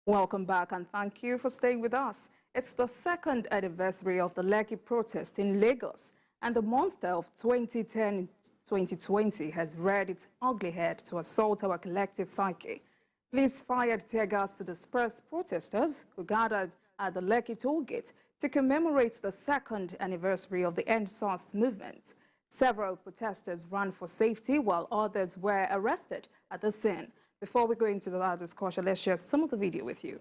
Welcome back and thank you for staying with us. It's the second anniversary of the Lekki protest in Lagos, and the monster of 2010-2020 has reared its ugly head to assault our collective psyche. Police fired tear gas to disperse protesters who gathered at the Lekki toll gate to commemorate the second anniversary of the EndSARS movement. Several protesters ran for safety while others were arrested at the scene. Before we go into the discussion, let's share some of the video with you.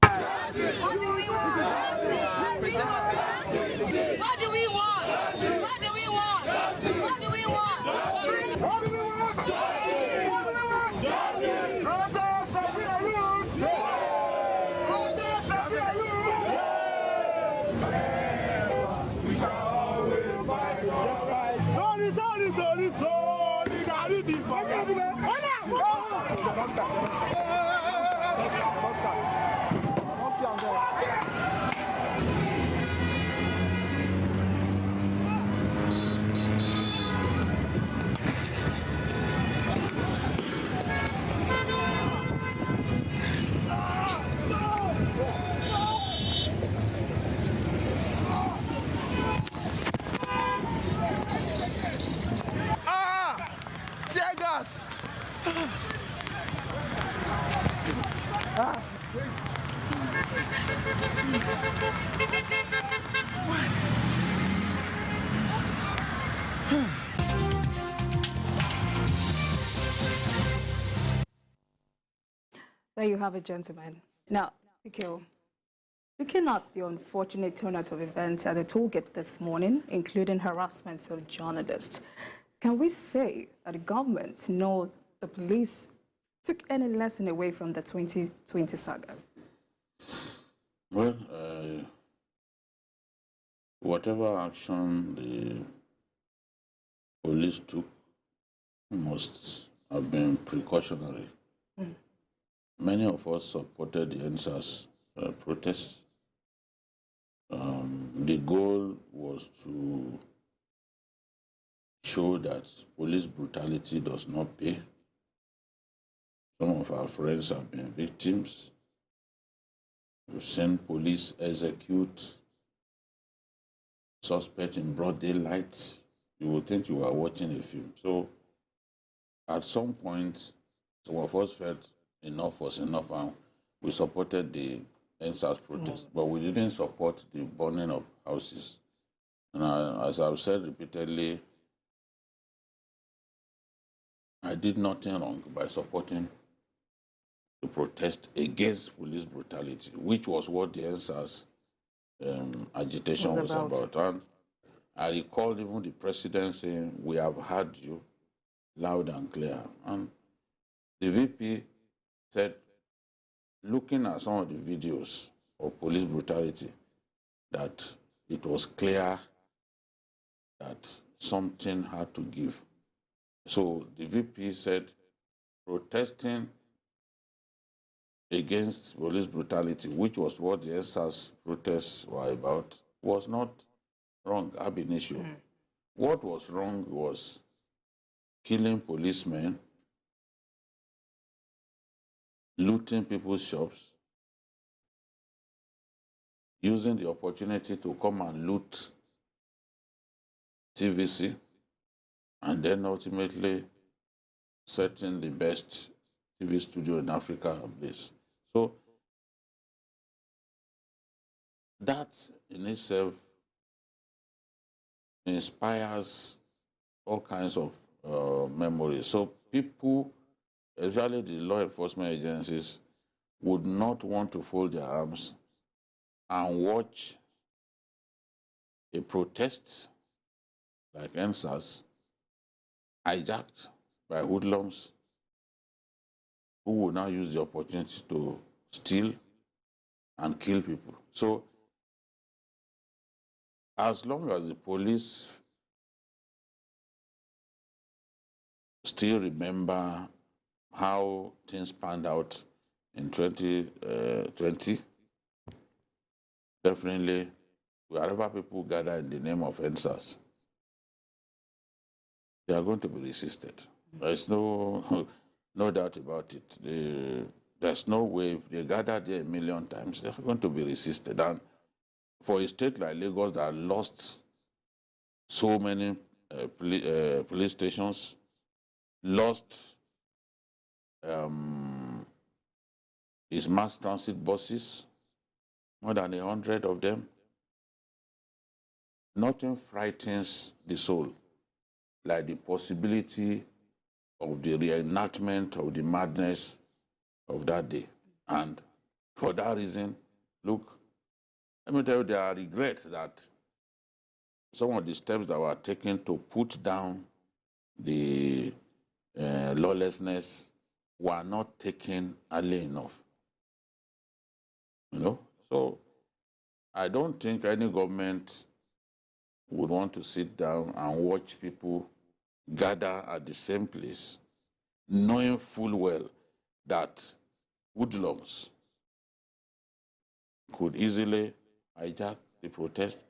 What do we want? What do we want? What do we want? What do we want? There you have it, gentlemen. Now, looking at the unfortunate turnout of events at the toll gate this morning, including harassment of journalists, can we say that the government nor the police took any lesson away from the 2020 saga? Well, whatever action the police took must have been precautionary. Many of us supported the EndSARS protests. The goal was to show that police brutality does not pay. Some of our friends have been victims. We've seen police execute suspects in broad daylight. You would think you are watching a film. So at some point, some of us felt enough was enough, and we supported the EndSARS protest, but we didn't support the burning of houses. And as I've said repeatedly, I did nothing wrong by supporting the protest against police brutality, which was what the EndSARS agitation was about. And I recall even the president saying, "We have heard you loud and clear." And the VP said, looking at some of the videos of police brutality, that it was clear that something had to give. So the VP said, protesting against police brutality, which was what the EndSARS protests were about, was not wrong, ab initio. What was wrong was killing policemen, looting people's shops, using the opportunity to come and loot TVC, and then ultimately setting the best TV studio in Africa ablaze. So that in itself inspires all kinds of memories. So people, especially the law enforcement agencies, would not want to fold their arms and watch a protest like EndSARS hijacked by hoodlums who would now use the opportunity to steal and kill people. So as long as the police still remember how things panned out in 2020, definitely wherever people gather in the name of EndSARS, they are going to be resisted. There's no doubt about it. There's no way if they gather there a million times, they're going to be resisted. And for a state like Lagos that lost so many police stations, lost its mass transit buses, more than 100 of them, nothing frightens the soul like the possibility of the reenactment of the madness of that day. And for that reason, look, let me tell you, there are regrets that some of the steps that were taken to put down the lawlessness were not taken early enough. You know? So I don't think any government would want to sit down and watch people gather at the same place, knowing full well that hoodlums could easily hijack the protest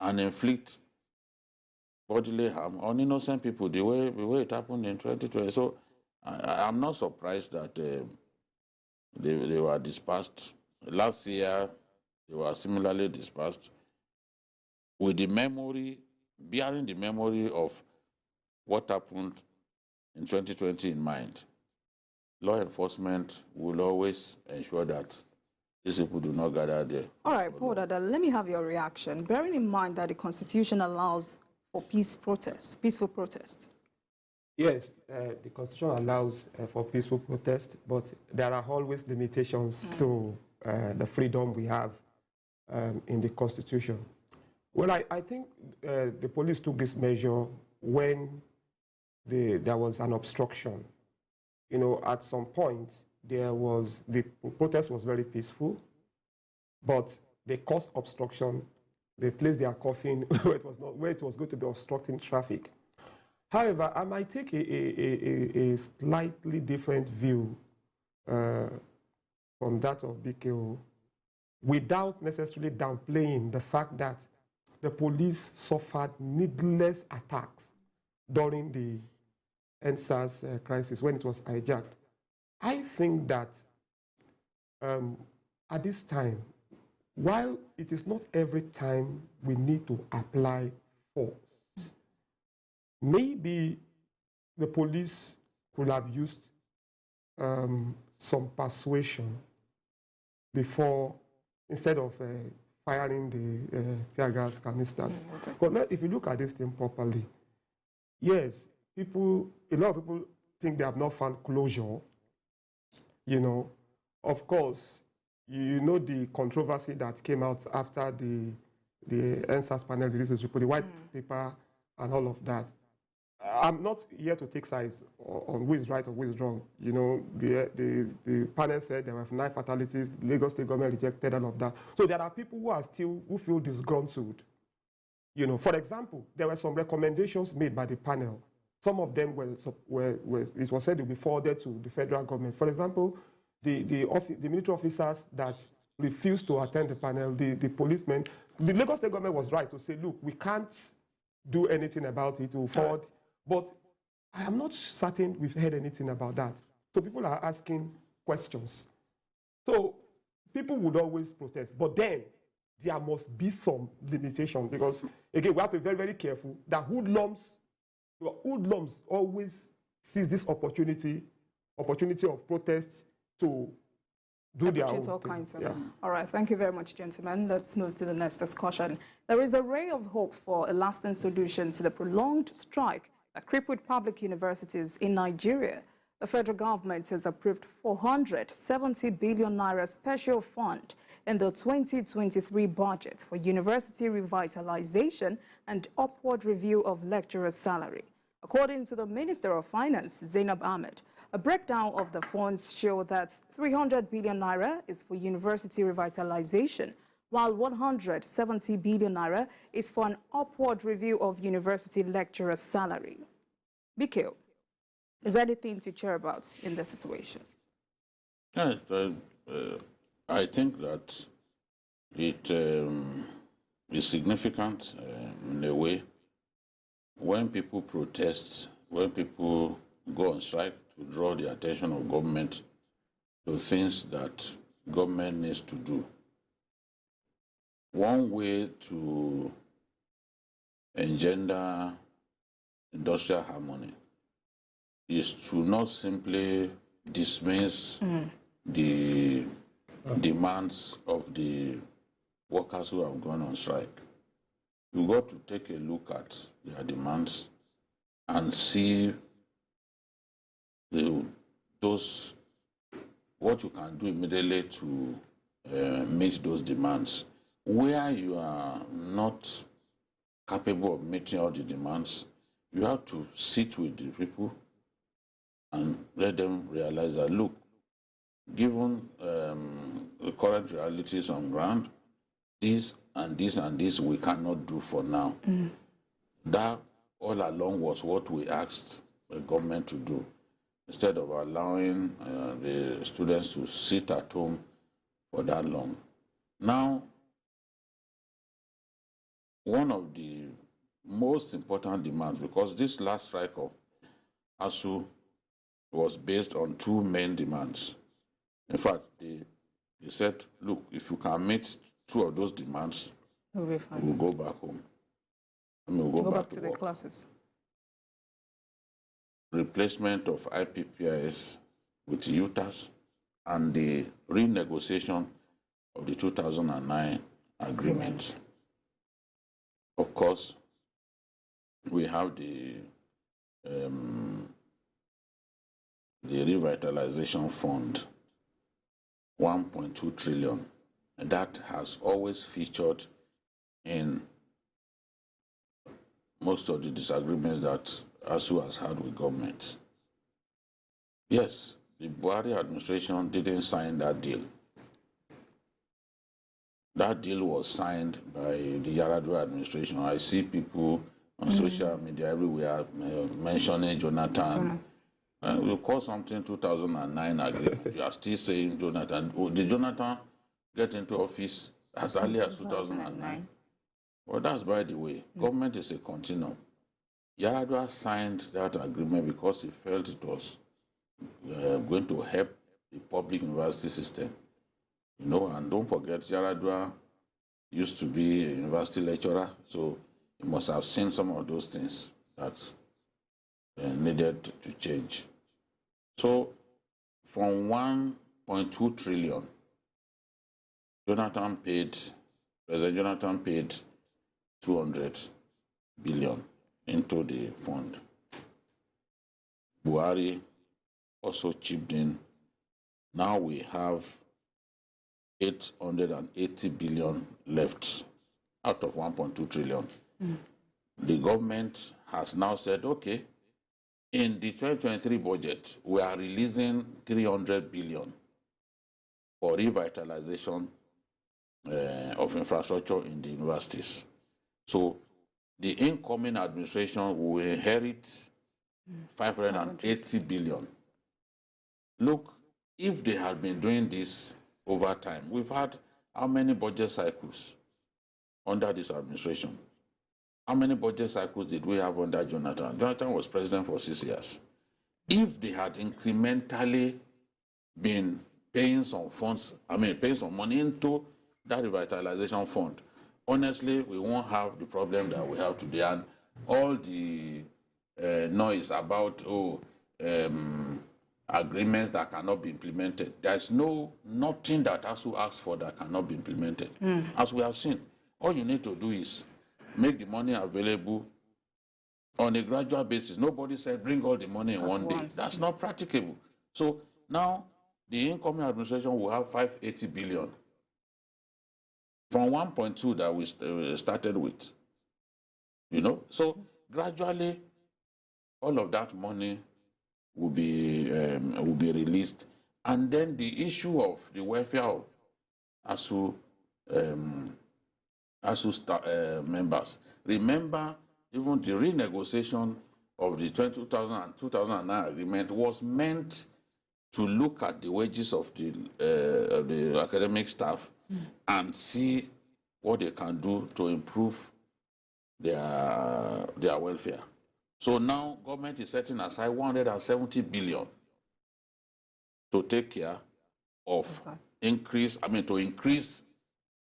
and inflict bodily harm on innocent people the way it happened in 2020. So I'm not surprised that they were dispersed. Last year, they were similarly dispersed with the memory, bearing the memory of what happened in 2020 in mind. Law enforcement will always ensure that these people do not gather there. All right, Paul Dada, let me have your reaction. Bearing in mind that the Constitution allows for peaceful protest. Yes, the Constitution allows for peaceful protest, but there are always limitations to the freedom we have in the Constitution. Well, I think the police took this measure when there was an obstruction. You know, at some point, the protest was very peaceful, but they caused obstruction. They placed their coffin where it was going to be obstructing traffic. However, I might take a slightly different view from that of BKO, without necessarily downplaying the fact that the police suffered needless attacks during the EndSARS crisis when it was hijacked. I think that at this time, while it is not every time we need to apply force, maybe the police could have used some persuasion before, instead of firing the tear gas canisters. But if you look at this thing properly, yes, a lot of people think they have not found closure. You know, of course, you know the controversy that came out after the EndSARS panel released its report, the white paper and all of that. I'm not here to take sides on who is right or who is wrong. You know, the panel said there were 9 fatalities, the Lagos State government rejected all of that. So there are people who feel disgruntled. You know, for example, there were some recommendations made by the panel. Some of them it was said to be forwarded to the federal government. For example, the military officers that refused to attend the panel, the policemen, the Lagos State government was right to say, look, we can't do anything about it, we'll forward. But I am not certain we've heard anything about that. So people are asking questions. So people would always protest. But then there must be some limitation, because, again, we have to be very, very careful that hoodlums always seize this opportunity of protest to do their own all thing. kinds of. All right, thank you very much, gentlemen. Let's move to the next discussion. There is a ray of hope for a lasting solution to the prolonged strike that crippled public universities in Nigeria. The federal government has approved 470 billion naira special fund in the 2023 budget for university revitalization and upward review of lecturer salary. According to the Minister of Finance, Zainab Ahmed, a breakdown of the funds show that 300 billion naira is for university revitalization, while 170 billion naira is for an upward review of university lecturer salary. BKO, is there anything to cheer about in this situation? I think that is significant in a way. When people protest, when people go on strike to draw the attention of government to things that government needs to do. One way to engender industrial harmony is to not simply dismiss the demands of the workers who have gone on strike. You got to take a look at their demands and see what you can do immediately to meet those demands. Where you are not capable of meeting all the demands, you have to sit with the people and let them realize that, look, given the current realities on ground, this and this and this we cannot do for now. That all along was what we asked the government to do, instead of allowing the students to sit at home for that long. Now, one of the most important demands, because this last strike of ASU was based on two main demands. In fact, they said, look, if you can meet two of those demands, We'll be fine. we'll go back home. I mean, we'll Go go back to the work. classes. Replacement of IPPIS with UTAS and the renegotiation of the 2009 agreement. Of course, we have the revitalization fund, 1.2 trillion, and that has always featured in most of the disagreements that ASU has had with government. Yes, the Buhari administration didn't sign that deal. That deal was signed by the Yaradua administration. I see people on social media everywhere mentioning Jonathan. We'll call something 2009 agreement. You are still saying Jonathan. Did Jonathan get into office as early as 2009? Well, that's by the way. Government is a continuum. Yaradua signed that agreement because he felt it was going to help the public university system. You know, and don't forget, Yaradua used to be a university lecturer, so he must have seen some of those things that needed to change. So, from 1.2 trillion, President Jonathan paid 200 billion into the fund. Buhari also chipped in. Now we have 880 billion left out of 1.2 trillion. The government has now said, okay, in the 2023 budget, we are releasing 300 billion for revitalization of infrastructure in the universities. So the incoming administration will inherit 580 billion. Look, if they had been doing this over time, we've had how many budget cycles under this administration? How many budget cycles did we have under Jonathan? Jonathan was president for 6 years. If they had incrementally been paying some funds, paying some money into that revitalization fund, honestly, we won't have the problem that we have today. And all the noise about, agreements that cannot be implemented. There's nothing that ASU asks for that cannot be implemented. As we have seen, all you need to do is make the money available on a gradual basis. Nobody said bring all the money in one day. That's not practicable. So now the incoming administration will have 580 billion from 1.2 that we started with. You know, so gradually all of that money will be released, and then the issue of the welfare of ASU members. Remember, even the renegotiation of the 2009 agreement was meant to look at the wages of the academic staff and see what they can do to improve their welfare. So now government is setting aside 170 billion to take care of to increase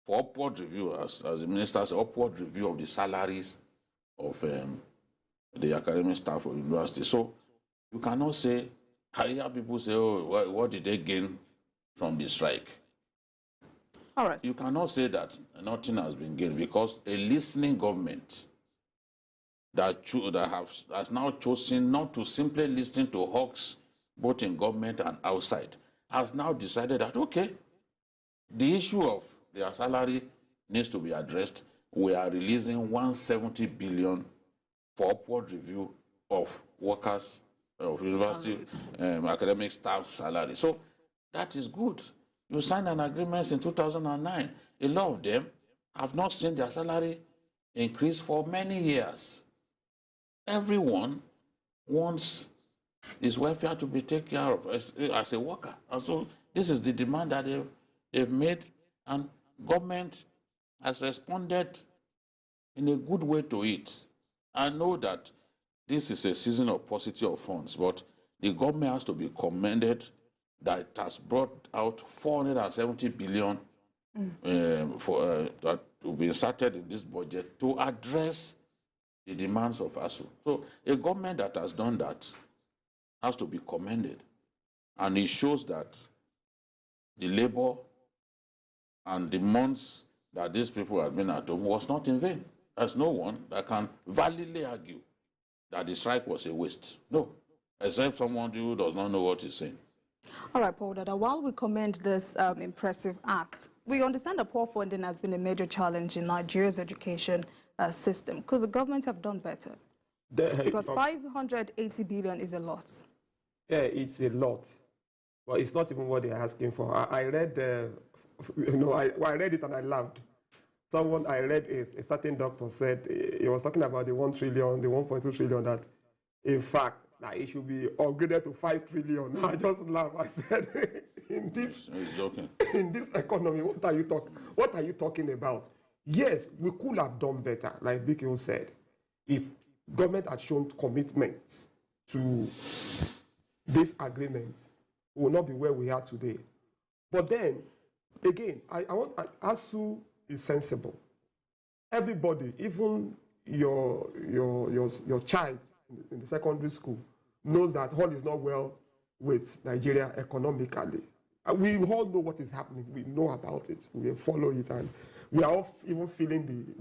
for upward review, as the minister said, upward review of the salaries of the academic staff of university. So you cannot say, I hear people say, oh, what did they gain from the strike? All right. You cannot say that nothing has been gained, because a listening government has now chosen not to simply listen to hawks, both in government and outside, has now decided that, okay, the issue of their salary needs to be addressed. We are releasing 170 billion for upward review of workers, of university academic staff salary. So that is good. You signed an agreement in 2009. A lot of them have not seen their salary increase for many years. Everyone wants his welfare to be taken care of as a worker. And so this is the demand that they've made, and government has responded in a good way to it. I know that this is a season of paucity of funds, but the government has to be commended that it has brought out 470 billion that will be inserted in this budget to address the demands of ASU. So a government that has done that has to be commended. And it shows that the labor and the months that these people have been at home was not in vain. There's no one that can validly argue that the strike was a waste. No, except someone who does not know what he's saying. All right, Paul Dada, while we commend this impressive act, we understand that poor funding has been a major challenge in Nigeria's education system. Could the government have done better? Because 580 billion is a lot. Yeah, it's a lot. But it's not even what they're asking for. I read, I read it and I laughed. Someone I read, a certain doctor said, he was talking about the 1 trillion, the 1.2 trillion, that in fact, it should be upgraded to 5 trillion. I just laughed. I said, in this economy, what are you talking about? Yes, we could have done better, like Bikio said, if government had shown commitment to this agreement, we will not be where we are today. But then, again, ASU is sensible. Everybody, even your child in the secondary school, knows that all is not well with Nigeria economically. We all know what is happening. We know about it. We follow it, and we are all even feeling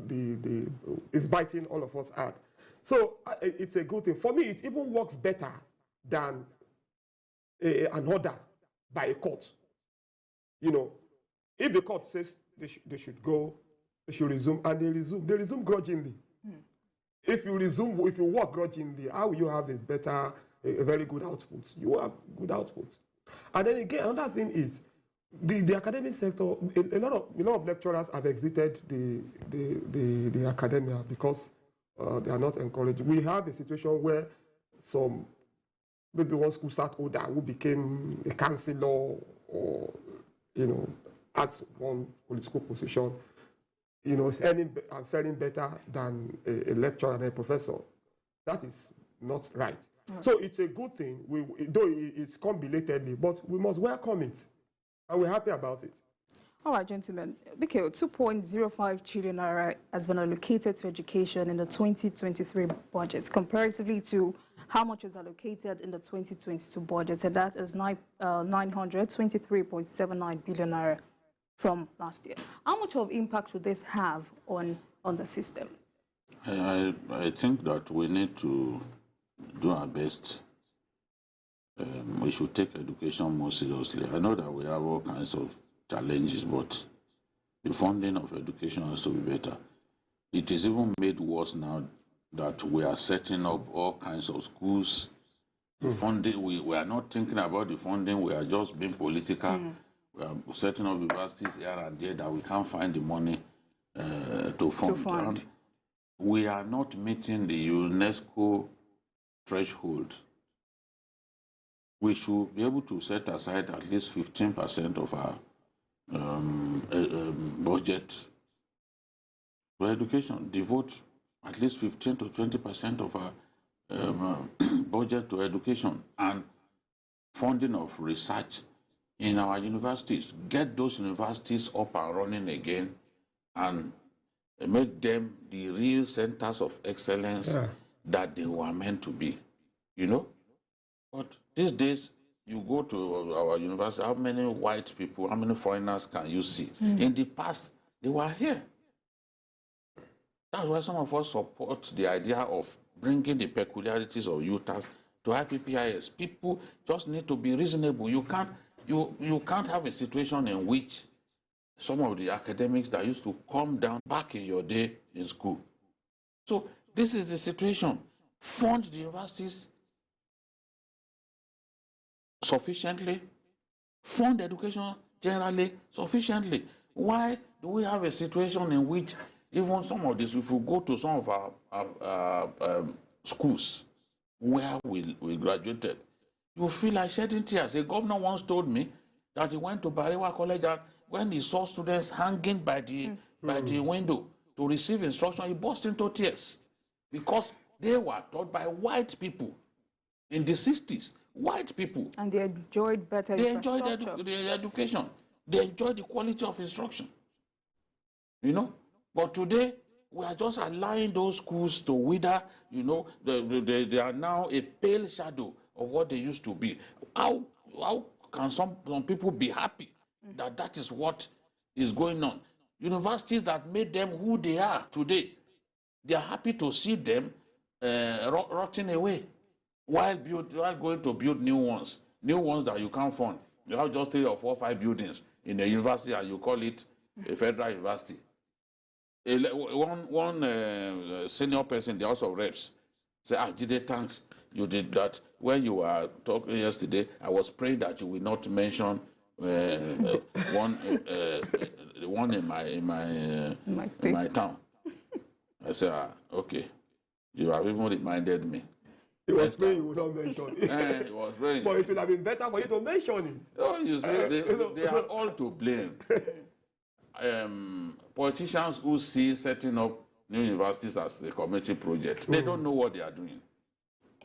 it's biting all of us hard. So it's a good thing. For me, it even works better than an order by a court. If the court says they should go, they should resume, and they resume grudgingly. If you work grudgingly, how will you have a very good output? You have good output. And then again, another thing is the academic sector. A lot of lecturers have exited the academia because they are not encouraged. We have a situation where maybe one school start holder who became a councillor or at one political position, earning and faring better than a lecturer and a professor. That is not right. So it's a good thing, though it's come belatedly, but we must welcome it, and we're happy about it. All right, gentlemen. Bikio, 2.05 trillion naira has been allocated to education in the 2023 budget, comparatively to how much is allocated in the 2022 budget, and that is 923.79 billion naira from last year. How much of impact would this have on the system? I think that we need to do our best. We should take education more seriously. I know that we have all kinds of challenges, but the funding of education has to be better. It is even made worse now that we are setting up all kinds of schools. The funding, we are not thinking about the funding, we are just being political. We are setting up universities here and there that we can't find the money to fund. And we are not meeting the UNESCO threshold. We should be able to set aside at least 15% of our budget to education, devote at least 15 to 20% of our budget to education and funding of research in our universities. Get those universities up and running again and make them the real centers of excellence that they were meant to be, you know? But these days, you go to our university, how many white people, how many foreigners can you see? In the past, they were here. That's why some of us support the idea of bringing the peculiarities of UTAS to IPPIS. People just need to be reasonable. You can't have a situation in which some of the academics that used to come down back in your day in school. So this is the situation. Fund the universities sufficiently, fund education generally sufficiently. Why do we have a situation in which even some of this, if we go to some of our schools where we graduated, you feel like shedding tears. A governor once told me that he went to Barewa College and when he saw students hanging by the window to receive instruction, he burst into tears because they were taught by white people in the 60s. White people. And they enjoyed better They enjoyed the education. They enjoyed the quality of instruction. You know? But today, we are just allowing those schools to wither. You know, they are now a pale shadow of what they used to be. How can some people be happy that that is what is going on? Universities that made them who they are today, they are happy to see them rotting away while going to build new ones that you can't fund. You have just 3 or 4 or 5 buildings in a university and you call it a federal university. One senior person in the House of Reps said, Jide, thanks, you did that. When you were talking yesterday, I was praying that you will not mention one in my town. I said, okay, you have even reminded me. He was praying you would not mention it. He was praying. But it would have been better for you to mention it. Oh, you see, they are all to blame. Politicians who see setting up new universities as a community project, they don't know what they are doing.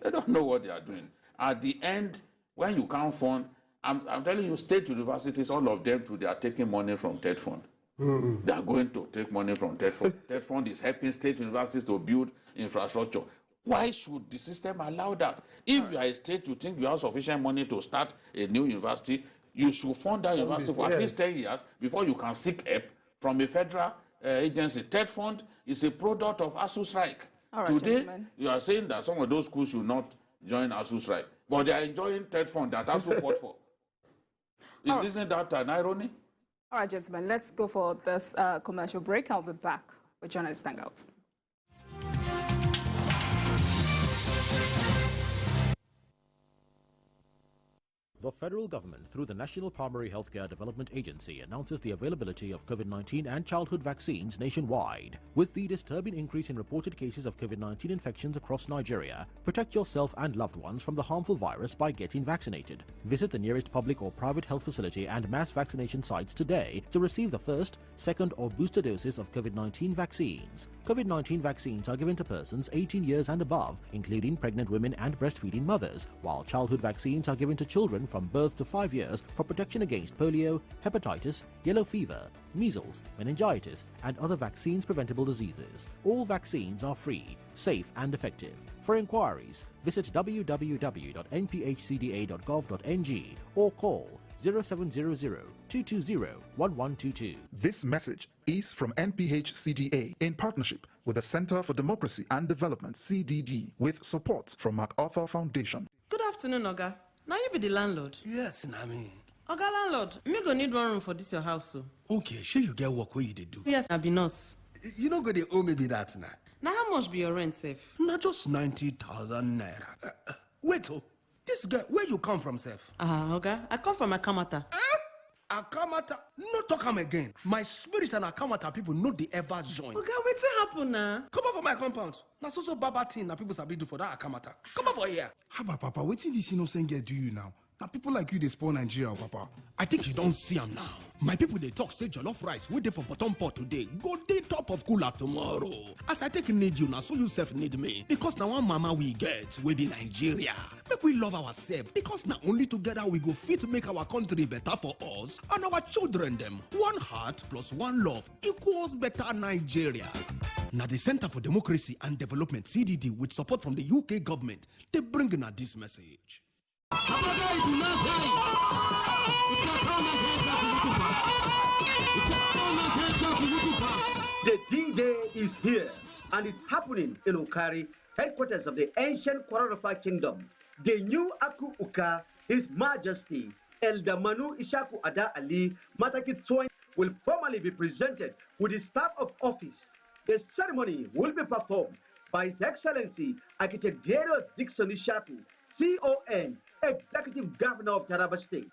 They don't know what they are doing. At the end, when you can't fund, I'm telling you, state universities, all of them, they are taking money from TED Fund. They are going to take money from TED Fund. TED Fund is helping state universities to build infrastructure. Why should the system allow that? If you are a state, you think you have sufficient money to start a new university, you should fund that university for at least 10 years before you can seek help from a federal agency. TED Fund is a product of ASU strike. Right, today, gentlemen, you are saying that some of those schools should not join ASU strike, but they are enjoying TED Fund that ASU fought for. Isn't that an irony? All right, gentlemen, let's go for this commercial break. I'll be back with Journalist Hangout. The federal government, through the National Primary Healthcare Development Agency, announces the availability of COVID-19 and childhood vaccines nationwide. With the disturbing increase in reported cases of COVID-19 infections across Nigeria, protect yourself and loved ones from the harmful virus by getting vaccinated. Visit the nearest public or private health facility and mass vaccination sites today to receive the first, second or booster doses of COVID-19 vaccines. COVID-19 vaccines are given to persons 18 years and above, including pregnant women and breastfeeding mothers, while childhood vaccines are given to children from birth to 5 years for protection against polio, hepatitis, yellow fever, measles, meningitis, and other vaccines-preventable diseases. All vaccines are free, safe and effective. For inquiries, visit www.nphcda.gov.ng or call 0700-220-1122. This message is from NPHCDA in partnership with the Center for Democracy and Development, CDD, with support from MacArthur Foundation. Good afternoon, Oga. Now you be the landlord. Yes, Nami. Oga landlord, me go need 1 room for this your house, so. Okay, sure you get work where you do. Yes, I be nurse. You know go they owe me be that now. Now how much be your rent, safe? Not just 90,000 naira. Wait, this guy, where you come from, Seth? Oga, I come from Akamata. Akamata, no talk am again. My spirit and Akamata people no they ever join. Oga, wetin happen now? Come over for my compound. Na so baba thing na people sabi do for that Akamata. Come over here. Haba, Papa, wetin this innocent girl do you now? Now people like you, they spoil Nigeria, Papa. I think you don't see them now. My people, they talk, say jollof rice, we dey for bottom pot today, go dey top of cooler tomorrow. As I take need you now, so you self need me. Because now one mama we get, we be Nigeria. Make we love ourselves, because now only together we go fit make our country better for us and our children them. One heart plus one love equals better Nigeria. Now the Center for Democracy and Development, CDD, with support from the UK government, they bring in this message. The D-Day is here, and it's happening in Ukari, headquarters of the ancient Kwararofa Kingdom. The new Aku Uka, His Majesty Elder Manu Ishaku Ada Ali Mataki Tsoin, will formally be presented with the staff of office. The ceremony will be performed by His Excellency Architect Darius Dixon Ishaku, CON, Executive Governor of Taraba State.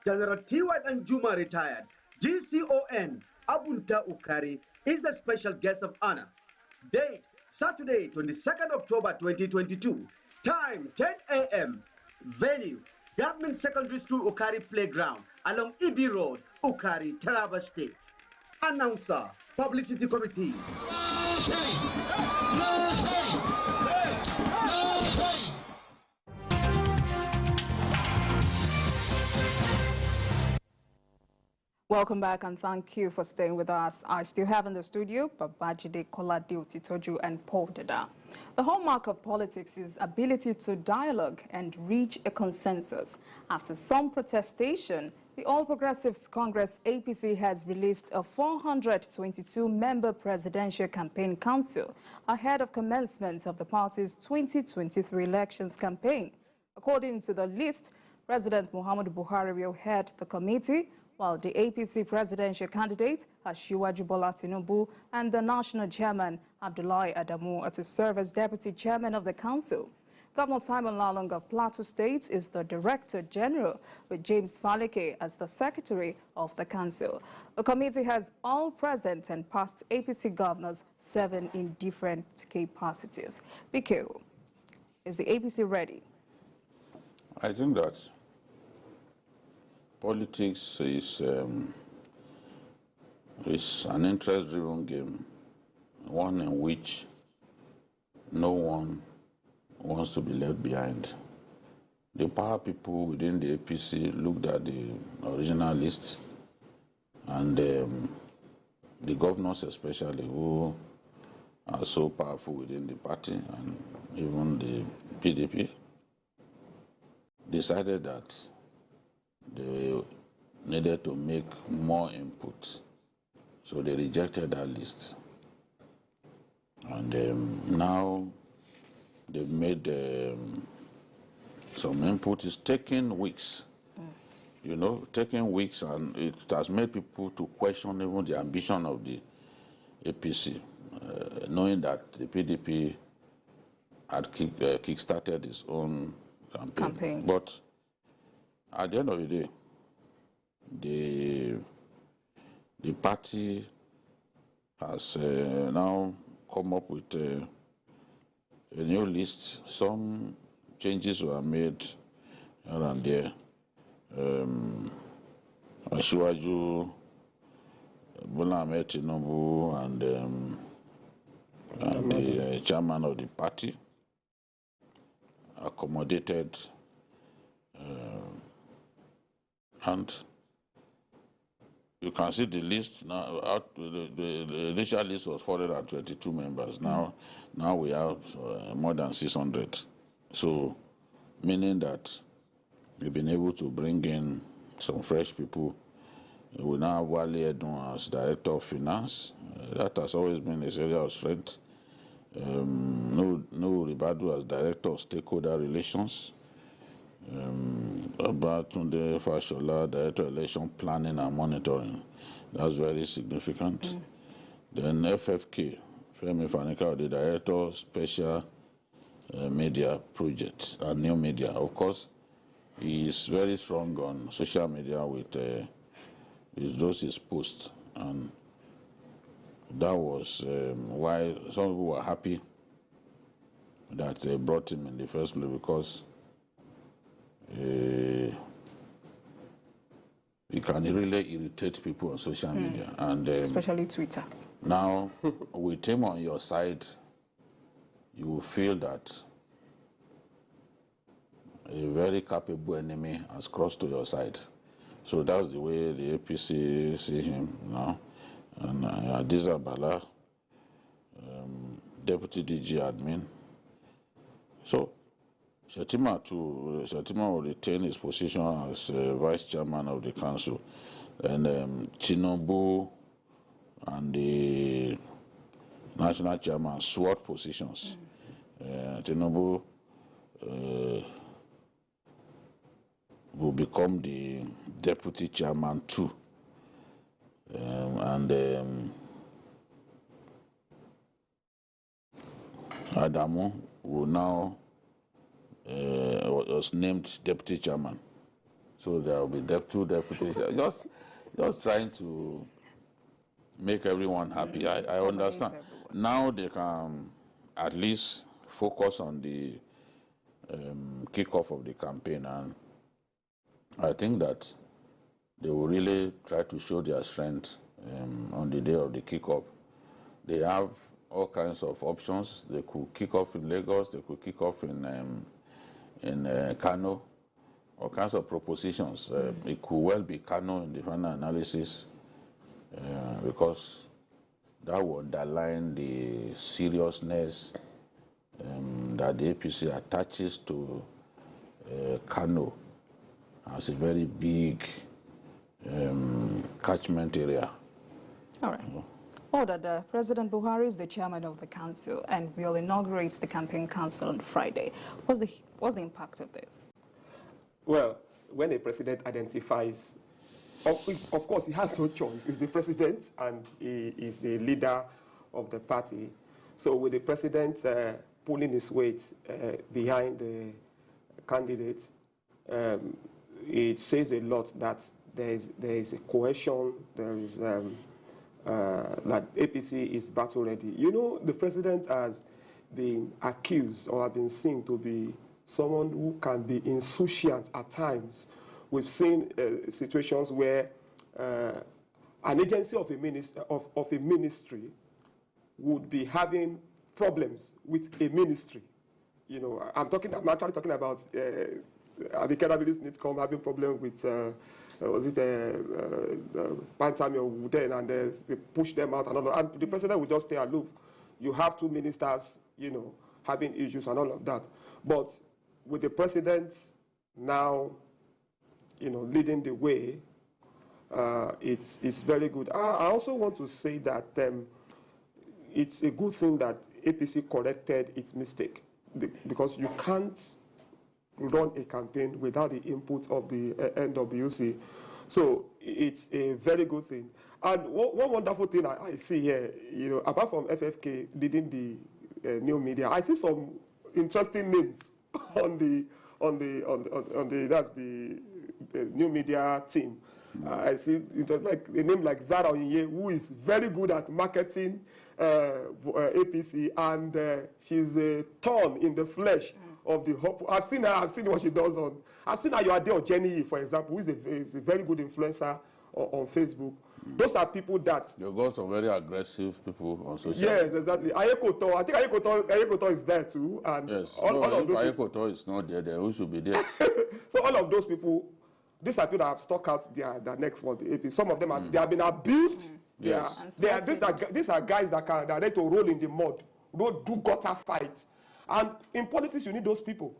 General T.Y. Anjuma retired, GCON Abunta Ukari is the special guest of honor. Date, Saturday, 22nd October 2022. Time, 10 a.m. Venue, Government Secondary School Ukari Playground along Ibi Road, Ukari, Taraba State. Announcer, Publicity Committee. Welcome back and thank you for staying with us. I still have in the studio Babajide Kolade Otitoju and Paul Dada. The hallmark of politics is ability to dialogue and reach a consensus. After some protestation, the All Progressives Congress APC has released a 422-member presidential campaign council ahead of commencement of the party's 2023 elections campaign. According to the list, President Muhammadu Buhari will head the committee, while the APC presidential candidate, Asiwaju Bola Tinubu, and the national chairman, Abdullahi Adamu, are to serve as deputy chairman of the council. Governor Simon Lalong of Plateau State is the director general, with James Faleke as the secretary of the council. The committee has all present and past APC governors serving in different capacities. Bikeo, is the APC ready? I think that politics is an interest-driven game, one in which no one wants to be left behind. The power people within the APC looked at the original list, and the governors especially, who are so powerful within the party, and even the PDP, decided that they needed to make more input. So they rejected that list. And now they've made some input. It's taking weeks, you know, taking weeks, and it has made people to question even the ambition of the APC, knowing that the PDP had kick-started its own campaign. But at the end of the day, the party has now come up with a new list. Some changes were made here and there. Asiwaju Bola Ahmed Tinubu and the chairman of the party accommodated, and you can see the list now. The initial list was 422 members. Now we have more than 600. So, meaning that we've been able to bring in some fresh people. We now have Wale Edun as Director of Finance. That has always been his area of strength. No Ribadu as Director of Stakeholder Relations. Abatunde Fashola, Director of Election Planning and Monitoring. That's very significant. Then FFK, Femi Fanika, the Director of Special Media Project and New Media. Of course, he is very strong on social media with his posts, and that was why some people were happy that they brought him in the first place, because it can really irritate people on social media, and especially Twitter. Now, with him on your side, you will feel that a very capable enemy has crossed to your side. So that's the way the APC see him now. And Adiza Bala, Deputy DG Admin. So Shettima will retain his position as Vice Chairman of the Council. And Tinubu and the National Chairman swap positions. Tinubu will become the Deputy Chairman too. Adamu will now was named Deputy Chairman. So there will be two deputies. Just trying to make everyone happy. I understand. Now they can at least focus on the kickoff of the campaign, and I think that they will really try to show their strength on the day of the kickoff. They have all kinds of options. They could kick off in Lagos. They could kick off in Kano. All kinds of propositions. It could well be Kano in the final analysis, because that will underline the seriousness that the APC attaches to Kano as a very big catchment area. All right. Ordered, President Buhari is the chairman of the council and will inaugurate the campaign council on Friday. What's the impact of this? Well, when a president identifies, of course, he has no choice. He's the president and he is the leader of the party. So with the president pulling his weight behind the candidate, it says a lot that there is a cohesion, there is that APC is battle ready. You know, the president has been accused or has been seen to be someone who can be insouciant at times. We've seen situations where an agency of a ministry would be having problems with a ministry. You know, I'm actually talking about the cannabis NITCOM having problem with Pantami or Wooden, and they push them out and all that. And the president will just stay aloof. You have two ministers, you know, having issues and all of that. But with the president now, you know, leading the way, it's very good. I also want to say that it's a good thing that APC corrected its mistake, because you can't run a campaign without the input of the NWC. So it's a very good thing. And one wonderful thing I see here, you know, apart from FFK leading the new media, I see some interesting names on the new media team. I see like a name like Zara Onyinye, who is very good at marketing APC, and she's a thorn in the flesh of the hope. I've seen what she does on. I've seen how you are there on Jenny, for example, who is a very good influencer on Facebook. Those are people that you got some very aggressive people on social. Yes, exactly. Ayekoto, I think Ayekoto is there too, and yes. all of those. Ayekoto is not there, who should be there? So all of those people, these are people that have stuck out their next one. Some of them they have been abused. Yes. These are guys that are ready to roll in the mud, do gutter fight, and in politics you need those people.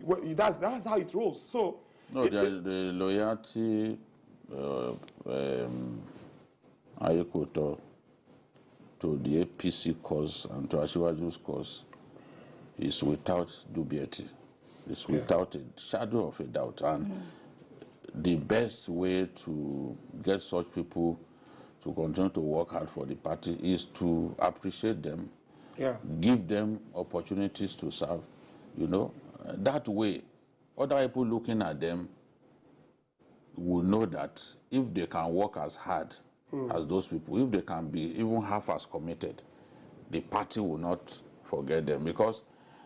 Well, that's how it rolls. So no, the loyalty. Ayekoto to the APC cause and to Asiwaju's cause is without dubiety. It's without a shadow of a doubt. And the best way to get such people to continue to work hard for the party is to appreciate them, give them opportunities to serve. You know, that way, other people looking at them will know that if they can work as hard as those people, if they can be even half as committed, the party will not forget them. Because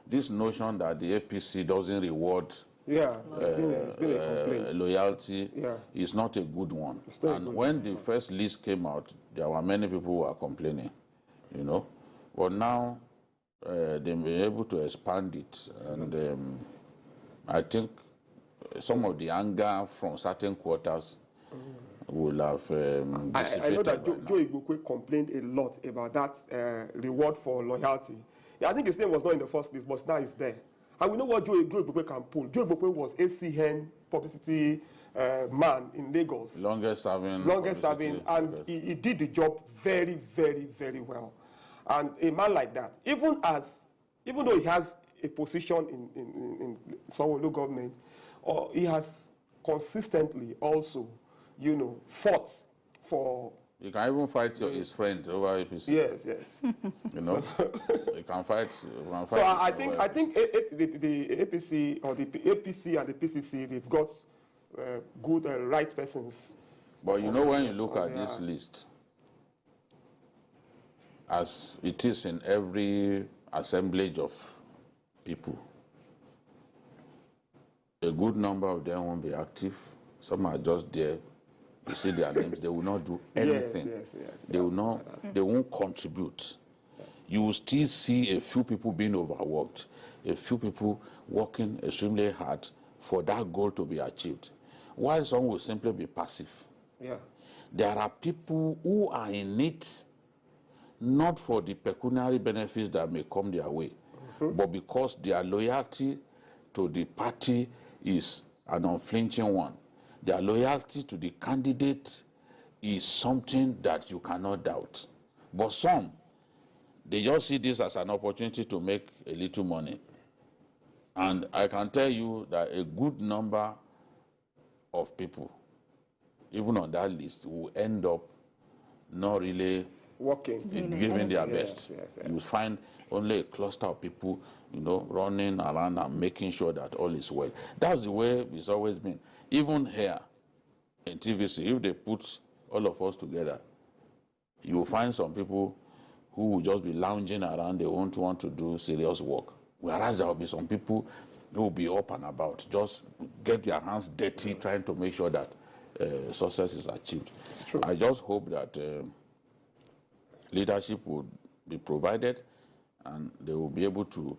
this notion that the APC doesn't reward Yeah, it's been a complaint. Loyalty Yeah. is not a good one. It's not a And good when the first list came out, there were many people who were complaining, you know. But now they've been able to expand it, and I think some of the anger from certain quarters will have I know that dissipated by Joe Igbokwe complained a lot about that reward for loyalty. Yeah, I think his name was not in the first list, but now it's there. And we know what Joe Igbokwe can pull. Joe Igbokwe was ACN publicity man in Lagos. Longest serving, and he did the job very, very, very well. And a man like that, even though he has a position in Sanwo-Olu government, he has consistently also, you know, fought for. You can even fight his friend over APC. Yes. You know, you can fight. So I think the APC or the APC and the PCC, they've got good right persons. But you know, when you look at this list, as it is in every assemblage of people, a good number of them won't be active. Some are just there. You see their names. They will not do anything. Yes. They will not. They won't contribute. You will still see a few people being overworked, a few people working extremely hard for that goal to be achieved, while some will simply be passive. Yeah. There are people who are in it not for the pecuniary benefits that may come their way, but because their loyalty to the party is an unflinching one. Their loyalty to the candidate is something that you cannot doubt. But some, they just see this as an opportunity to make a little money. And I can tell you that a good number of people, even on that list, will end up not really working, giving their best. Yes. You find only a cluster of people, you know, running around and making sure that all is well. That's the way it's always been. Even here in TVC, if they put all of us together, you will find some people who will just be lounging around. They won't want to do serious work. Whereas there will be some people who will be up and about, just get their hands dirty, trying to make sure that success is achieved. It's true. I just hope that leadership will be provided and they will be able to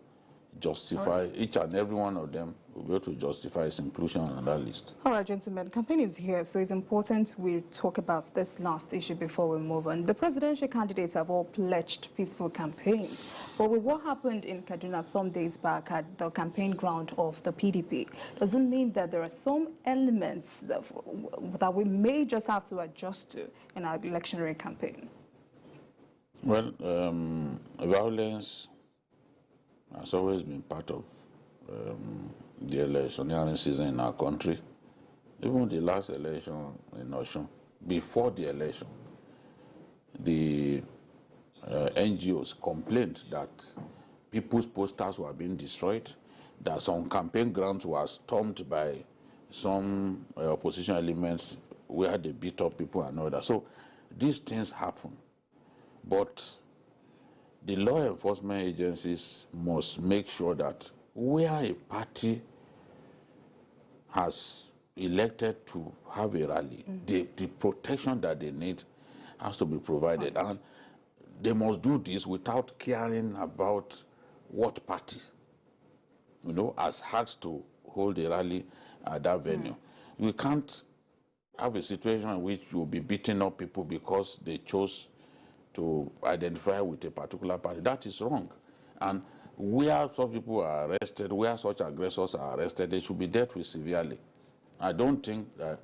justify, each and every one of them will be able to justify its inclusion on that list. All right, gentlemen, campaign is here, so it's important we talk about this last issue before we move on. The presidential candidates have all pledged peaceful campaigns, but with what happened in Kaduna some days back at the campaign ground of the PDP, does it mean that there are some elements that we may just have to adjust to in our electionary campaign? Well, violence has always been part of the electioneering season in our country. Even the last election in Osun, before the election, the NGOs complained that people's posters were being destroyed, that some campaign grounds were stormed by some opposition elements where they beat up people and all that. So these things happen. But the law enforcement agencies must make sure that where a party has elected to have a rally, the protection that they need has to be provided. And they must do this without caring about what party, you know, has asked to hold a rally at that venue. We can't have a situation in which you'll be beating up people because they chose to identify with a particular party. That is wrong. And where such people are arrested, where such aggressors are arrested, they should be dealt with severely. I don't think that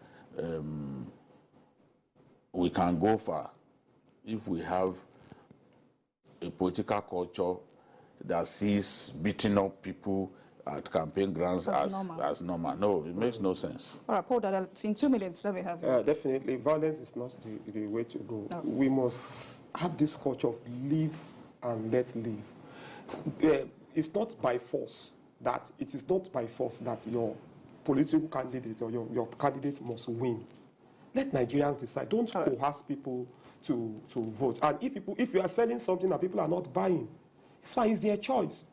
we can go far if we have a political culture that sees beating up people at campaign grounds as normal. No, it makes no sense. All right, Paul, in 2 minutes, let me have you. Definitely, violence is not the way to go. No. We must have this culture of live and let live. It's not by force that your political candidate or your candidate must win. Let Nigerians decide. Don't coerce people to vote. And if you are selling something that people are not buying, it's fine, it's their choice.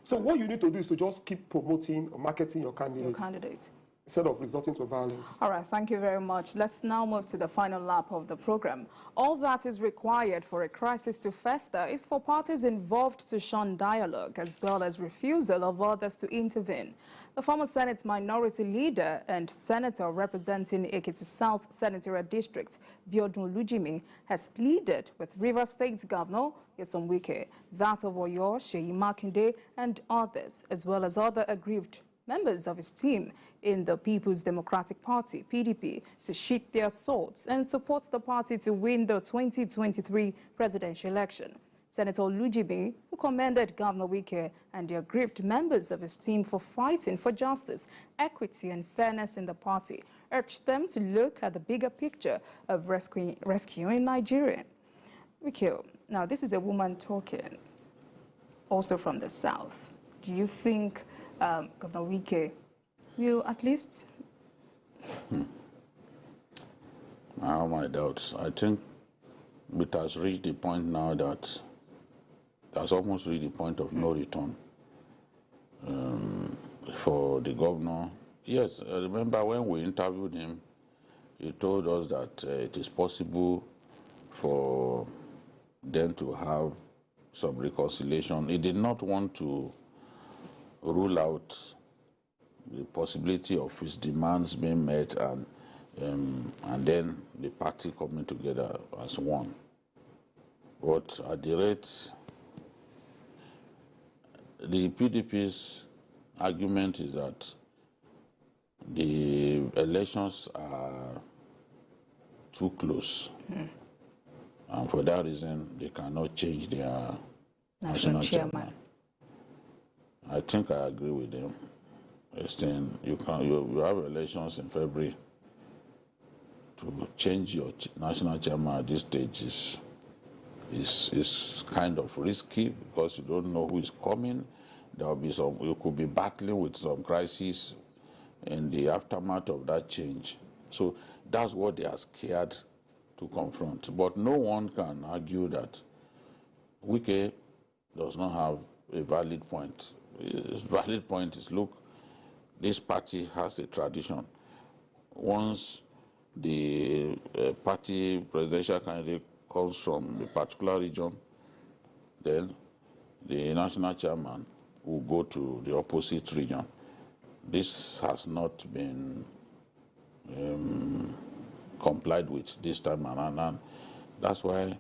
So what you need to do is to just keep promoting or marketing your candidate. Instead of resorting to violence. All right, thank you very much. Let's now move to the final lap of the program. All that is required for a crisis to fester is for parties involved to shun dialogue, as well as refusal of others to intervene. The former Senate Minority Leader and Senator representing Ekiti South Senatorial District, Biodun Lujimi, has pleaded with Rivers State Governor Nyesom Wike, that of Oyo, Seyi Makinde, and others, as well as other aggrieved members of his team in the People's Democratic Party, PDP, to sheath their swords and support the party to win the 2023 presidential election. Senator Lujimi, who commended Governor Wike and the aggrieved members of his team for fighting for justice, equity and fairness in the party, urged them to look at the bigger picture of rescuing Nigeria. Wike, now this is a woman talking, also from the South. Do you think Governor Wike will at least? I have my doubts. I think it has reached the point now that it has almost reached the point of no return for the governor. Yes, I remember when we interviewed him, he told us that it is possible for them to have some reconciliation. He did not want to rule out the possibility of his demands being met and then the party coming together as one. But at the rate, the PDP's argument is that the elections are too close. And for that reason, they cannot change their national chairman. I think I agree with them. You have elections in February. To change your national chairman at this stage is kind of risky because you don't know who is coming. There will be some. You could be battling with some crises in the aftermath of that change. So that's what they are scared to confront. But no one can argue that Wike does not have a valid point. His valid point is, look, this party has a tradition. Once the party presidential candidate comes from a particular region, then the national chairman will go to the opposite region. This has not been complied with this time around, and that's why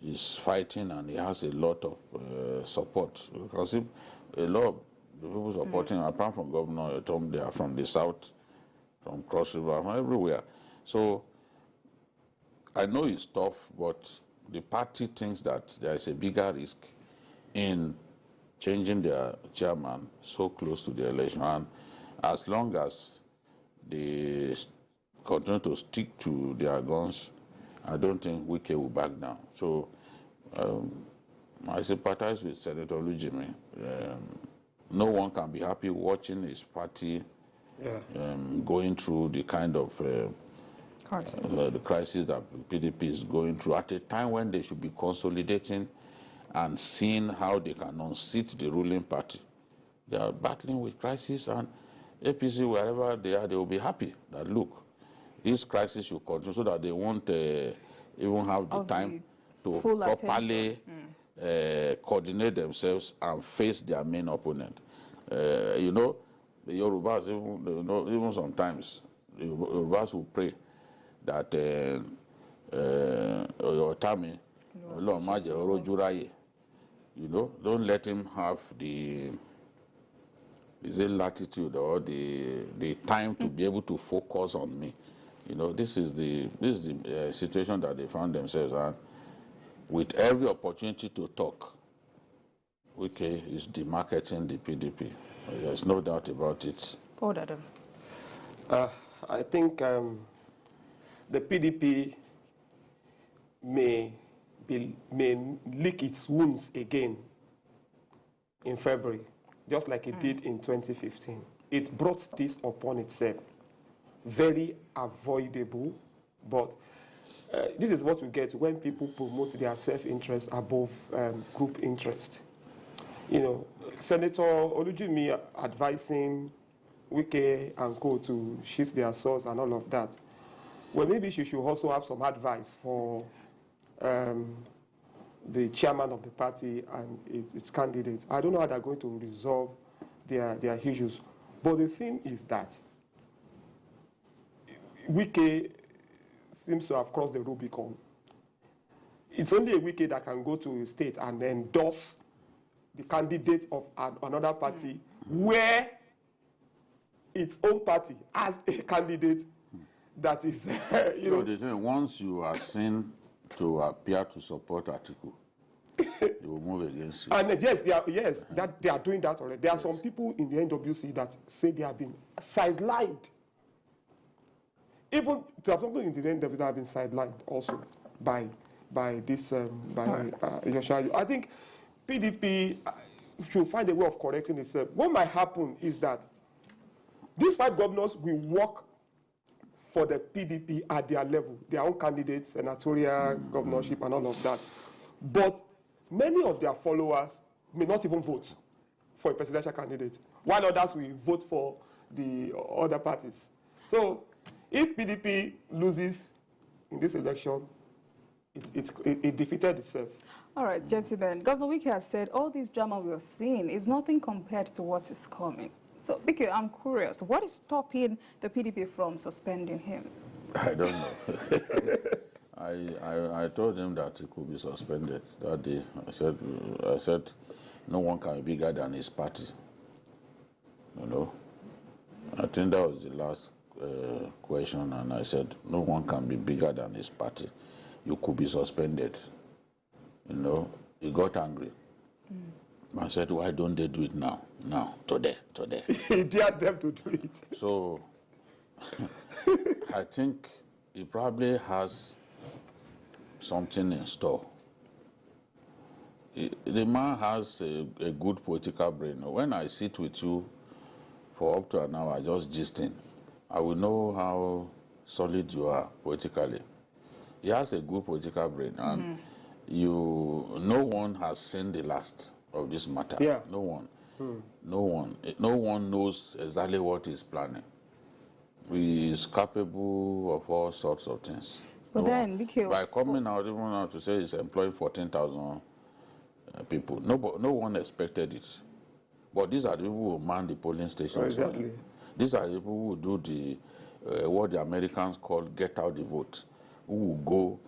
he's fighting and he has a lot of support. Because if a lot of the people supporting him, apart from Governor Tom, they are from the south, from Cross River, from everywhere. So I know it's tough, but the party thinks that there is a bigger risk in changing their chairman so close to the election. And as long as they continue to stick to their guns, I don't think Wike will back down. So I sympathize with Senator Lujimi. No one can be happy watching his party going through the kind of the crisis that PDP is going through at a time when they should be consolidating and seeing how they can unseat the ruling party. They are battling with crisis, and APC, wherever they are, they will be happy that, look, this crisis should continue so that they won't even have the time to properly coordinate themselves and face their main opponent. You know, the Yorubas, even sometimes, the Yorubas will pray that Otami, you know, don't let him have the latitude or the time to be able to focus on me. You know, this is the situation that they found themselves in. With every opportunity to talk, Wike is demarketing the PDP. There's no doubt about it. Paul Adam. I think the PDP may lick its wounds again in February, just like it did in 2015. It brought this upon itself. Very avoidable, but this is what we get when people promote their self-interest above group interest. you know, Senator Olujimi advising Wike and co to shift their source and all of that. Well, maybe she should also have some advice for the chairman of the party and its candidates. I don't know how they're going to resolve their issues. But the thing is that Wike seems to have crossed the Rubicon. It's only a Wike that can go to a state and endorse the candidate of another party where its own party has a candidate that is, you know. The thing, once you are seen to appear to support Atiku, they will move against you. And yes, that they are doing that already. There are some people in the NWC that say they have been sidelined. Even there are people in the NWC that have been sidelined also by this Yosha. I think PDP should find a way of correcting itself. What might happen is that these 5 governors will work for the PDP at their level, their own candidates, senatorial, governorship, and all of that. But many of their followers may not even vote for a presidential candidate, while others will vote for the other parties. So if PDP loses in this election, it defeated itself. All right, gentlemen, Governor Wike has said all this drama we are seeing is nothing compared to what is coming. So, Wike, I'm curious, what is stopping the PDP from suspending him? I don't know. I told him that he could be suspended that day. I said, no one can be bigger than his party. You know, I think that was the last question, and I said, no one can be bigger than his party. You could be suspended. You know, he got angry. I said, why don't they do it now? Now, today. He dared them to do it. So, I think he probably has something in store. The man has a good political brain. When I sit with you for up to an hour, just gisting, I will know how solid you are politically. He has a good political brain, and no one has seen the last of this matter. Yeah. No one. No one knows exactly what he's planning. He is capable of all sorts of things. But then, be careful. By coming out, even now to say he's employing 14,000 people, no one expected it. But these are the people who man the polling stations. Exactly. These are the people who do the what the Americans call get out the vote, who will go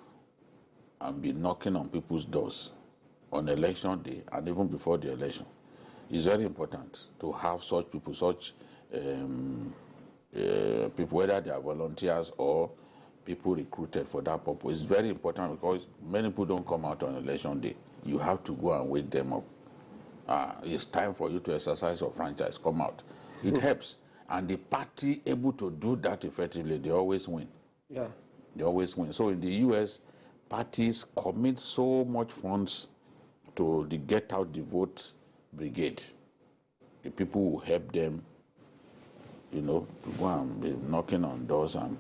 and be knocking on people's doors on election day and even before the election. It's very important to have such people, people, whether they are volunteers or people recruited for that purpose. It's very important because many people don't come out on election day. You have to go and wake them up. It's time for you to exercise your franchise. Come out. It helps. And the party able to do that effectively, they always win. Yeah. They always win. So in the U.S., parties commit so much funds to the Get Out the Vote brigade. The people who help them, you know, to go and be knocking on doors and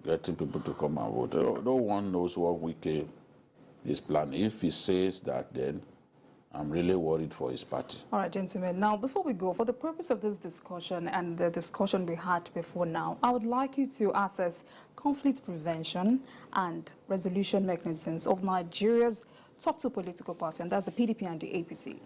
getting people to come and vote. No one knows what Wike is planning. If he says that, then I'm really worried for his party. All right, gentlemen. Now, before we go, for the purpose of this discussion and the discussion we had before now, I would like you to assess conflict prevention and resolution mechanisms of Nigeria's top 2 political parties, and that's the PDP and the APC.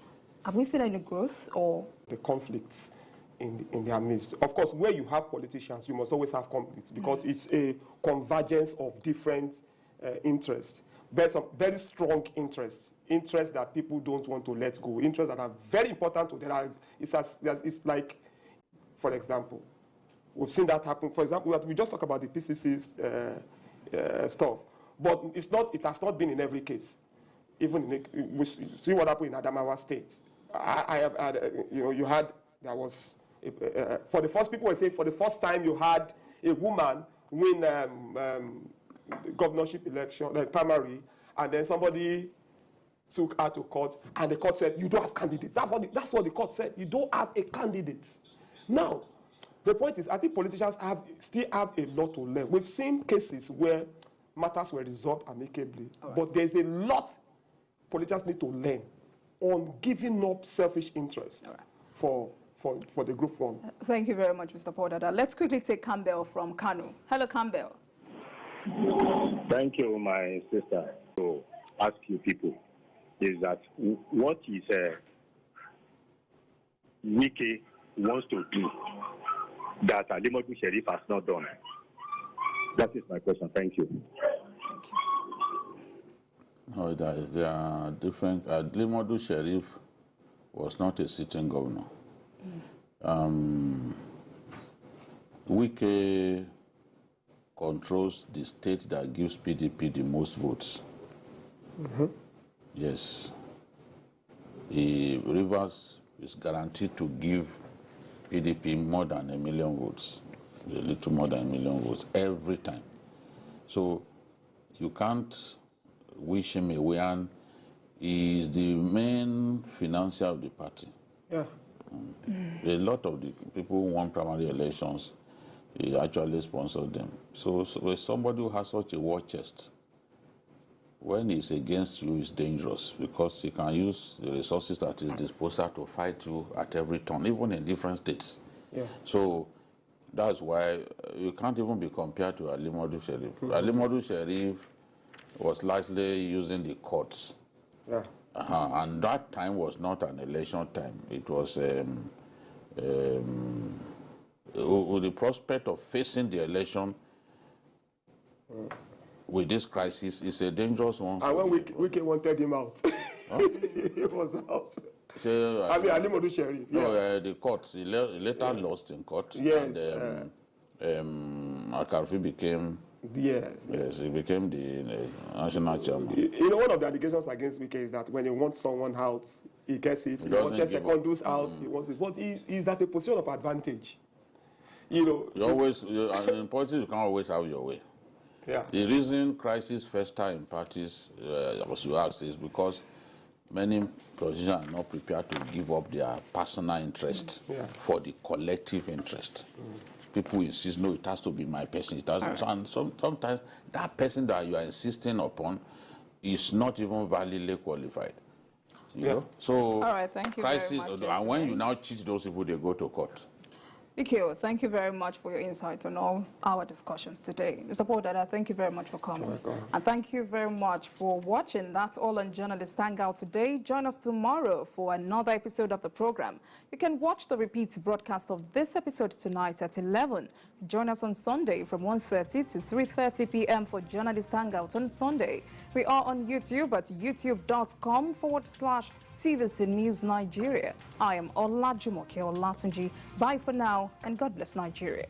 Have we seen any growth or? The conflicts in their midst. Of course, where you have politicians, you must always have conflicts because it's a convergence of different interests. There's some very strong interests that people don't want to let go, interests that are very important to them. It's like, for example, we've seen that happen. For example, we just talk about the PCC's stuff, but it has not been in every case. Even we see what happened in Adamawa State. There was, for the first, people were saying for the first time you had a woman win governorship election, primary, and then somebody took her to court, and the court said, you don't have candidates. That's what the court said. You don't have a candidate. Now, the point is, I think politicians still have a lot to learn. We've seen cases where matters were resolved amicably, but there's a lot politicians need to learn on giving up selfish interest for the group one. Thank you very much, Mr. Podada. Let's quickly take Campbell from Kano. Hello, Campbell. Thank you, my sister. To ask you people is that what is Wiki wants to do that Alimadu Sheriff has not done? That is my question. Thank you. No, there are different. Alimadu Sheriff was not a sitting governor. Wike controls the state that gives PDP the most votes. Yes. The Rivers is guaranteed to give PDP more than 1 million votes, a little more than 1 million votes every time. So you can't wish him away, and he is the main financier of the party. Yeah. A lot of the people who won primary elections, he actually sponsored them. So somebody who has such a war chest, when he's against you, it's dangerous because he can use the resources at his disposal to fight you at every turn, even in different states. Yeah. So that's why you can't even be compared to Alimadu Sheriff. Alimadu Sheriff was largely using the courts. Yeah. And that time was not an election time. It was with the prospect of facing the election with this crisis is a dangerous one. And when Wike wanted him out, he was out. So, I mean, Alimadu Sheriff. Yeah. No, the courts. He later lost in court. Yes. And Akarfi became. Yes. Yes, he became the national chairman. You know, one of the allegations against Wike is that when he wants someone out, he gets it. He wants Secondus out, he wants it. But he's at a position of advantage. You know. In politics, you can't always have your way. Yeah. The reason crisis fester in parties, as you asked, is because many politicians are not prepared to give up their personal interest for the collective interest. People insist, no, it has to be my person. It has and sometimes that person that you are insisting upon is not even validly qualified. You know? So, all right, thank you crisis, very much. and when you now cheat those people, they go to court. Ikeo, thank you very much for your insight on all our discussions today. Mr. Podada, thank you very much for coming. And thank you very much for watching. That's all on Journalist Hangout today. Join us tomorrow for another episode of the program. You can watch the repeat broadcast of this episode tonight at 11. Join us on Sunday from 1:30 to 3:30 p.m. for Journalist Hangout on Sunday. We are on YouTube at youtube.com/TVC News Nigeria. I am Olajumoke Olatunji. Bye for now, and God bless Nigeria.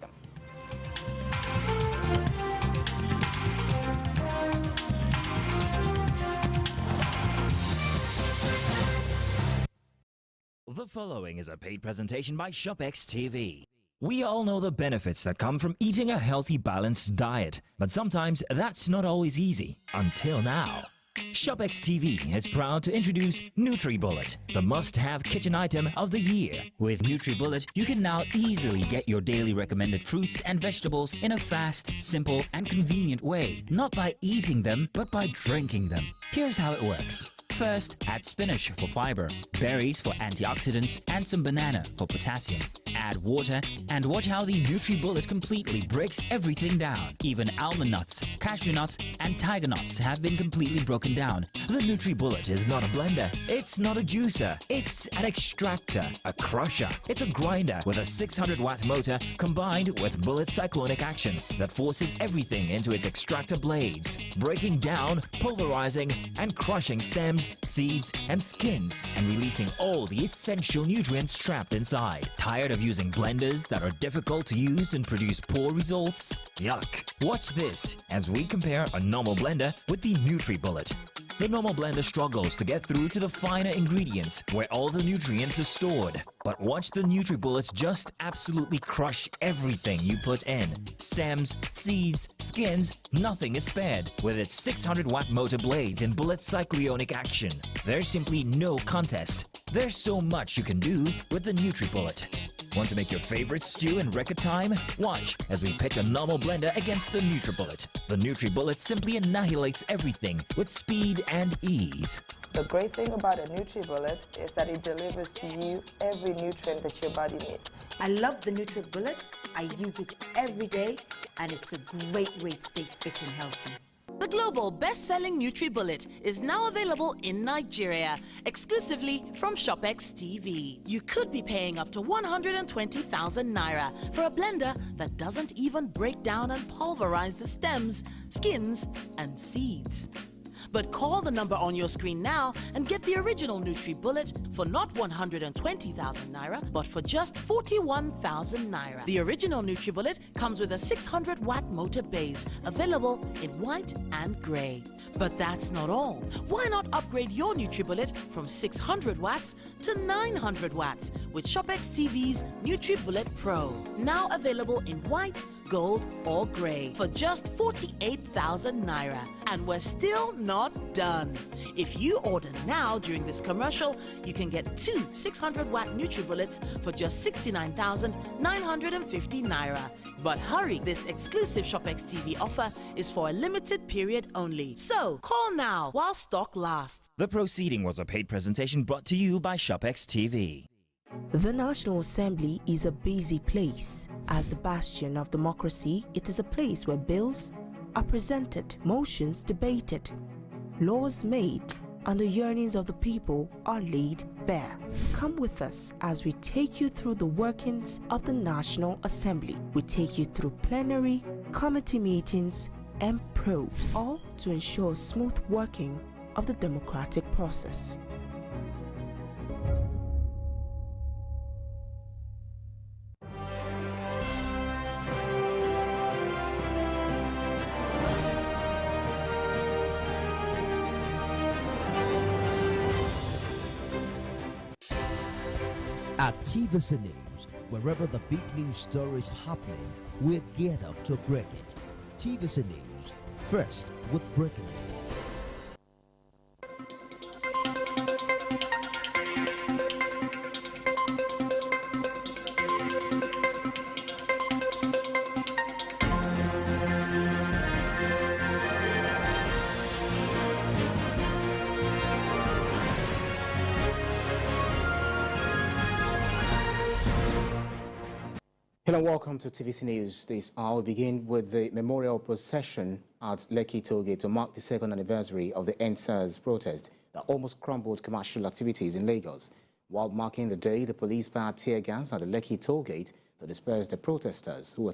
The following is a paid presentation by ShopX TV. We all know the benefits that come from eating a healthy, balanced diet, but sometimes that's not always easy. Until now. ShopX TV is proud to introduce NutriBullet, the must-have kitchen item of the year. With NutriBullet, you can now easily get your daily recommended fruits and vegetables in a fast, simple, and convenient way. Not by eating them, but by drinking them. Here's how it works. First, add spinach for fiber, berries for antioxidants, and some banana for potassium. Add water and watch how the NutriBullet completely breaks everything down. Even almond nuts, cashew nuts, and tiger nuts have been completely broken down. The NutriBullet is not a blender. It's not a juicer. It's an extractor, a crusher. It's a grinder with a 600-watt motor combined with bullet cyclonic action that forces everything into its extractor blades, breaking down, pulverizing, and crushing stems, seeds, and skins, and releasing all the essential nutrients trapped inside. Tired of using blenders that are difficult to use and produce poor results? Yuck! Watch this as we compare a normal blender with the NutriBullet. The normal blender struggles to get through to the finer ingredients where all the nutrients are stored. But watch the NutriBullet just absolutely crush everything you put in. Stems, seeds, skins, nothing is spared. With its 600-watt motor blades and bullet cyclonic action, there's simply no contest. There's so much you can do with the NutriBullet. Want to make your favorite stew in record time? Watch as we pitch a normal blender against the NutriBullet. The NutriBullet simply annihilates everything with speed and ease. The great thing about a NutriBullet is that it delivers to you every nutrient that your body needs. I love the NutriBullet. I use it every day, and it's a great way to stay fit and healthy. The global best-selling NutriBullet is now available in Nigeria, exclusively from ShopX TV. You could be paying up to 120,000 naira for a blender that doesn't even break down and pulverize the stems, skins, and seeds. But call the number on your screen now and get the original NutriBullet for not 120,000 naira, but for just 41,000 naira. The original NutriBullet comes with a 600-watt motor base, available in white and grey. But that's not all. Why not upgrade your NutriBullet from 600 watts to 900 watts with ShopX TV's NutriBullet Pro, now available in white, gold or grey for just 48,000 naira. And we're still not done. If you order now during this commercial, you can get 2 600-watt NutriBullets for just 69,950 naira. But hurry, this exclusive ShopX TV offer is for a limited period only. So call now while stock lasts. The proceeding was a paid presentation brought to you by ShopX TV. The National Assembly is a busy place. As the bastion of democracy, it is a place where bills are presented, motions debated, laws made, and the yearnings of the people are laid bare. Come with us as we take you through the workings of the National Assembly. We take you through plenary, committee meetings, and probes, all to ensure smooth working of the democratic process. At TVC News, wherever the big news story is happening, we're geared up to break it. TVC News, first with breaking news. Hello and welcome to TVC News. This hour we begin with the memorial procession at Lekki Tollgate to mark the second anniversary of the EndSARS protest that almost crumbled commercial activities in Lagos. While marking the day, the police fired tear gas at the Lekki Tollgate to disperse the protesters who were